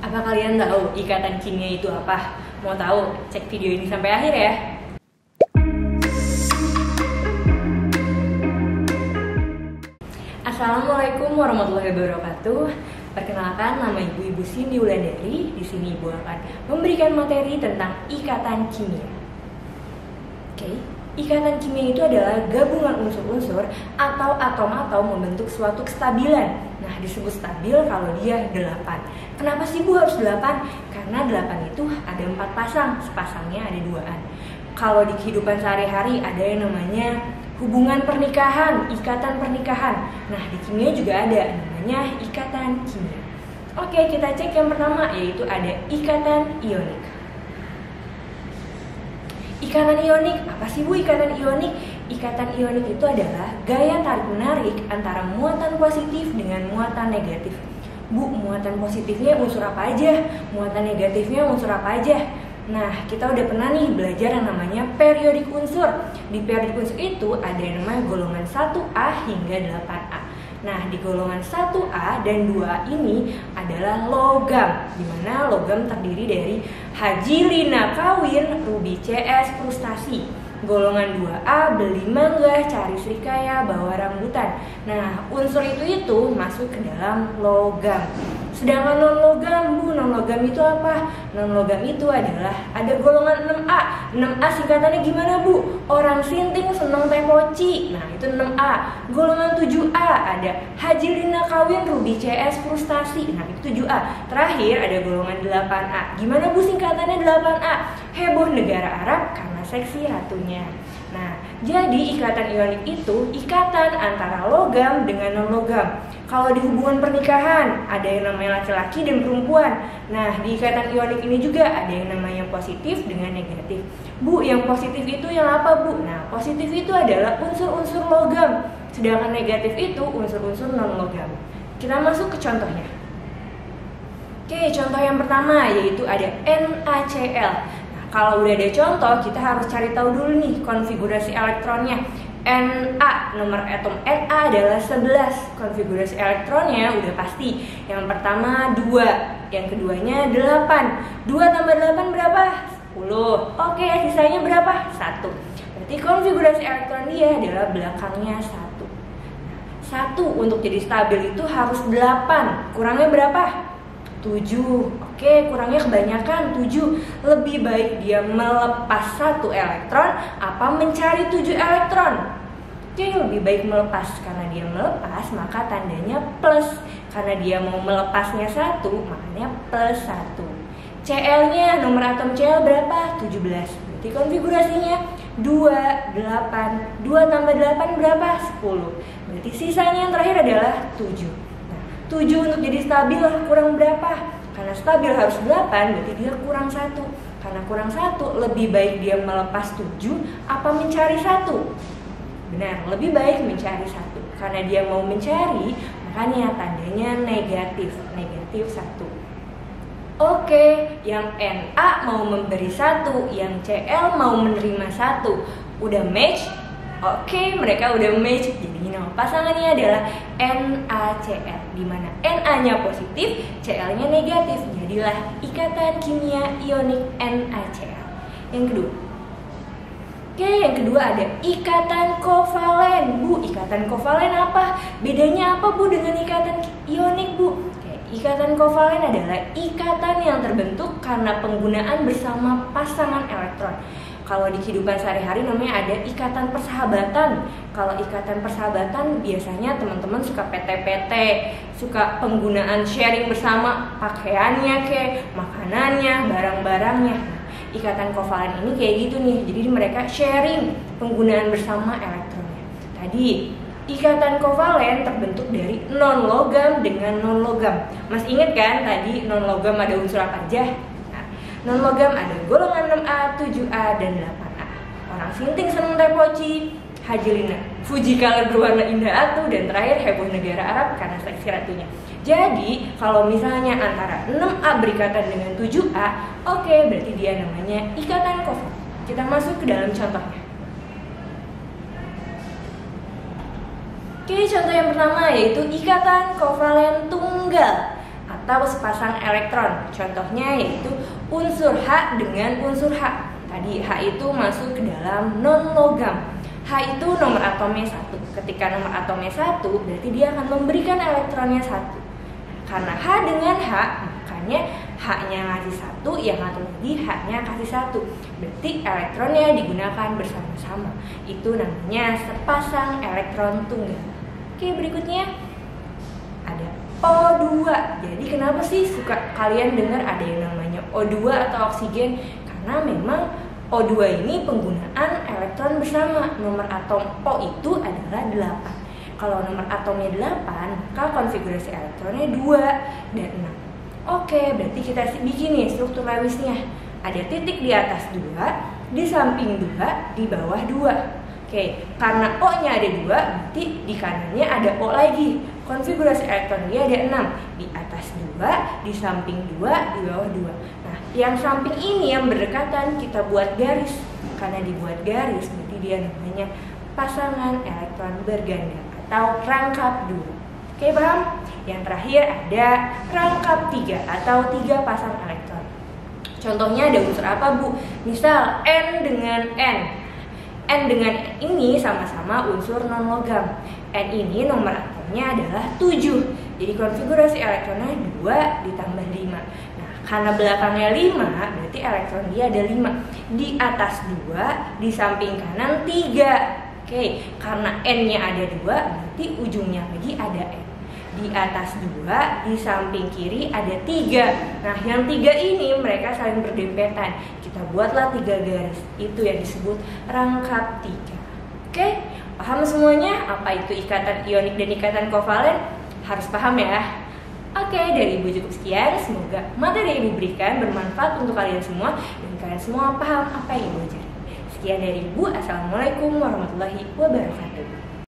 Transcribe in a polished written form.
Apa kalian tahu ikatan kimia itu apa? Mau tahu? Cek video ini sampai akhir ya. Assalamualaikum warahmatullahi wabarakatuh. Perkenalkan, nama Ibu Cindy Wulandari. Di sini Ibu akan memberikan materi tentang ikatan kimia. Oke, ikatan kimia itu adalah gabungan unsur-unsur atau atom-atom membentuk suatu kestabilan. Nah, disebut stabil kalau dia 8. Kenapa sih Bu harus 8? Karena 8 itu ada 4 pasang, sepasangnya ada 2-an. Kalau di kehidupan sehari-hari ada yang namanya hubungan pernikahan, ikatan pernikahan. Nah, di kimia juga ada namanya ikatan kimia. Oke, kita cek yang pertama, yaitu ada ikatan ionik. Ikatan ionik, apa sih Bu ikatan ionik? Ikatan ionik itu adalah gaya tarik-menarik antara muatan positif dengan muatan negatif. Bu, muatan positifnya unsur apa aja? Muatan negatifnya unsur apa aja? Nah, kita udah pernah nih belajar yang namanya periodik unsur. Di periodik unsur itu ada yang namanya golongan 1A hingga 8A. Nah, di golongan 1A dan 2A ini adalah logam, di mana logam terdiri dari Haji Lina kawin, Ruby CS frustasi. Golongan 2A beli mangga, cari srikaya, bawa rambutan. Nah, unsur itu masuk ke dalam logam. Sedangkan non-logam, Bu, non-logam itu apa? Non-logam itu adalah ada golongan 6A. 6A singkatannya gimana, Bu? Orang sinting seneng teh poci. Nah, itu 6A. Golongan 7A ada Haji Lina kawin, Ruby CS frustasi. Nah, itu 7A. Terakhir ada golongan 8A. Gimana, Bu, singkatannya 8A? Heboh negara Arab karena seksi ratunya. Nah, jadi ikatan ionik itu ikatan antara logam dengan non-logam. Kalau di hubungan pernikahan ada yang namanya laki-laki dan perempuan. Nah, di ikatan ionik ini juga ada yang namanya positif dengan negatif. Bu, yang positif itu yang apa, Bu? Nah, positif itu adalah unsur-unsur logam, sedangkan negatif itu unsur-unsur non-logam. Kita masuk ke contohnya. Oke, contoh yang pertama yaitu ada NaCl. Kalau udah ada contoh, kita harus cari tahu dulu nih konfigurasi elektronnya. Na, nomor atom Na adalah 11. Konfigurasi elektronnya udah pasti. Yang pertama 2, yang keduanya 8. 2 tambah 8 berapa? 10. Oke, sisanya berapa? 1. Berarti konfigurasi elektron dia adalah belakangnya 1. 1 untuk jadi stabil itu harus 8. Kurangnya berapa? 7. Oke, kurangnya kebanyakan 7. Lebih baik dia melepas 1 elektron apa mencari 7 elektron? Oke, lebih baik melepas. Karena dia melepas maka tandanya plus. Karena dia mau melepasnya 1 makanya plus 1. Cl-nya, nomor atom Cl berapa? 17. Berarti konfigurasinya 2, 8. 2 tambah 8 berapa? 10. Berarti sisanya yang terakhir adalah 7. 7 untuk jadi stabil kurang berapa? Karena stabil harus 8, berarti dia kurang 1. Karena kurang 1, lebih baik dia melepas 7 apa mencari 1? Benar, lebih baik mencari 1. Karena dia mau mencari, makanya tandanya negatif. Negatif 1. Oke, yang Na mau memberi 1, yang Cl mau menerima 1. Udah match? Oke, mereka udah match. Jadi nama pasangannya adalah NaCl, di mana Na-nya positif, Cl-nya negatif. Jadilah ikatan kimia ionik NaCl. Yang kedua. Oke, yang kedua ada ikatan kovalen. Bu, ikatan kovalen apa? Bedanya apa, Bu, dengan ikatan ionik, Bu? Oke, ikatan kovalen adalah ikatan yang terbentuk karena penggunaan bersama pasangan elektron. Kalau di kehidupan sehari-hari namanya ada ikatan persahabatan. Kalau ikatan persahabatan biasanya teman-teman suka PT-PT, suka penggunaan sharing bersama pakaiannya ke, makanannya, barang-barangnya. Nah, ikatan kovalen ini kayak gitu nih. Jadi mereka sharing penggunaan bersama elektronnya. Tadi ikatan kovalen terbentuk dari non-logam dengan non-logam. Mas inget kan tadi non-logam ada unsur apa aja? Non-logam ada golongan 6A, 7A, dan 8A. Orang sinting seneng teh poci, Haji Lina, Fuji color berwarna indah atuh, dan terakhir heboh negara Arab karena seksi ratunya. Jadi kalau misalnya antara 6A berikatan dengan 7A, oke, berarti dia namanya ikatan kovalen. Kita masuk ke dalam contohnya. Oke, contoh yang pertama yaitu ikatan kovalen tunggal. atau sepasang elektron. Contohnya yaitu unsur H dengan unsur H. Tadi H itu masuk ke dalam non-logam. H itu nomor atomnya 1. Ketika nomor atomnya 1, berarti dia akan memberikan elektronnya 1. Karena H dengan H, makanya H-nya ngasih 1, yang satu lagi H-nya kasih 1. Berarti elektronnya digunakan bersama-sama. Itu namanya sepasang elektron tunggal. Oke, berikutnya ada O2. Jadi kenapa sih suka kalian dengar ada yang namanya O2 atau oksigen? Karena memang O2 ini penggunaan elektron bersama. Nomor atom O itu adalah 8. Kalau nomor atomnya 8, maka konfigurasi elektronnya 2 dan 6. Oke, berarti kita bikin nih struktur Lewisnya. Ada titik di atas 2, di samping 2, di bawah 2. Oke, karena O-nya ada 2, berarti di kanannya ada O lagi. Konfigurasi elektron dia ada 6. Di atas 2, di samping 2, di bawah 2. Nah, yang samping ini yang berdekatan kita buat garis. Karena dibuat garis, berarti dia namanya pasangan elektron berganda atau rangkap 2. Oke, paham? Yang terakhir ada rangkap 3 atau 3 pasang elektron. Contohnya ada unsur apa, Bu? Misal N dengan N. N dengan N ini sama-sama unsur non-logam. N ini nomor atomnya adalah 7. Jadi konfigurasi elektronnya 2 ditambah 5. Nah, karena belakangnya 5, berarti elektron dia ada 5. Di atas 2, di samping kanan 3. Oke, karena N-nya ada 2, berarti ujungnya lagi ada N. Di atas 2, di samping kiri ada 3. Nah, yang 3 ini mereka saling berdempetan. Kita buatlah 3 garis. Itu yang disebut rangkap 3. Oke, paham semuanya? Apa itu ikatan ionik dan ikatan kovalen? Harus paham ya. Oke, dari Ibu cukup sekian. Semoga materi yang Ibu berikan bermanfaat untuk kalian semua dan kalian semua paham apa yang Ibu ajarin. Sekian dari Ibu. Assalamualaikum warahmatullahi wabarakatuh.